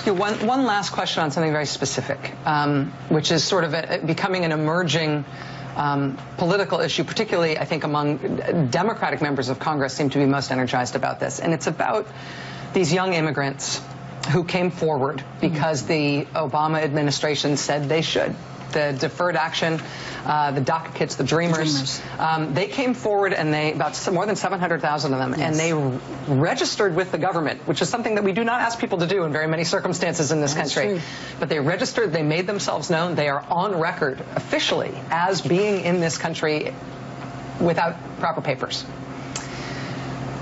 ask you one last question on something very specific, which is sort of becoming an emerging political issue, particularly, I think, among Democratic members of Congress seem to be most energized about this. And it's about these young immigrants who came forward because the Obama administration said they should. The deferred action, the DACA kids, the Dreamers. They came forward, and more than 700,000 of them, yes. And they registered with the government, which is something that we do not ask people to do in very many circumstances in this country. True. But they registered, they made themselves known, they are on record officially as being in this country without proper papers.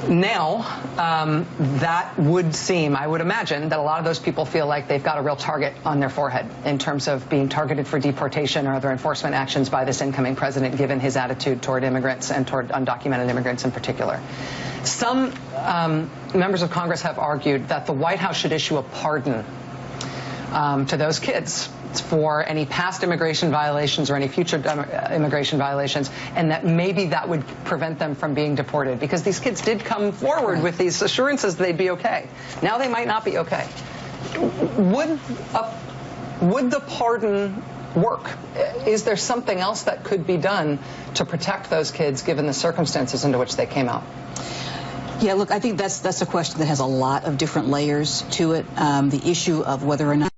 Now, that would seem, I would imagine, that a lot of those people feel like they've got a real target on their forehead in terms of being targeted for deportation or other enforcement actions by this incoming president, given his attitude toward immigrants and toward undocumented immigrants in particular. Some members of Congress have argued that the White House should issue a pardon to those kids for any past immigration violations or any future immigration violations, and that maybe that would prevent them from being deported, because these kids did come forward with these assurances they'd be okay. Now they might not be okay. Would the pardon work? Is there something else that could be done to protect those kids given the circumstances into which they came out? Yeah, look, I think that's a question that has a lot of different layers to it. The issue of whether or not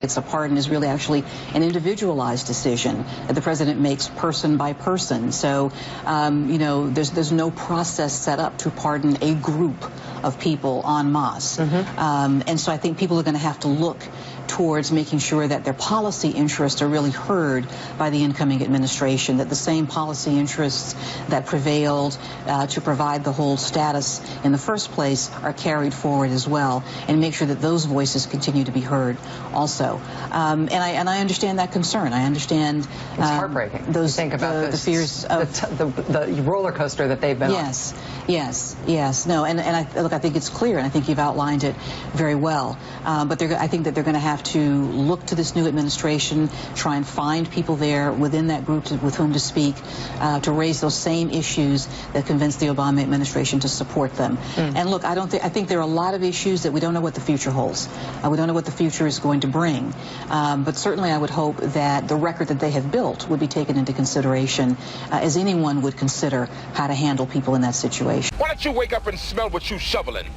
it's a pardon is really actually an individualized decision that the president makes person by person. So, you know, there's no process set up to pardon a group of people en masse. And so I think people are going to have to look towards making sure that their policy interests are really heard by the incoming administration, that the same policy interests that prevailed to provide the whole status in the first place are carried forward as well, and make sure that those voices continue to be heard also. And I understand that concern. I understand it's heartbreaking. Think about the fears of the roller coaster that they've been on. Yes. No, and look, I think it's clear, and I think you've outlined it very well. But I think that they're going to have to look to this new administration, try and find people there within that group with whom to speak, to raise those same issues that convinced the Obama administration to support them. And look, I think there are a lot of issues that we don't know what the future holds. We don't know what the future is going to bring. But certainly I would hope that the record that they have built would be taken into consideration, as anyone would consider how to handle people in that situation. Why don't you wake up and smell what you shoveling?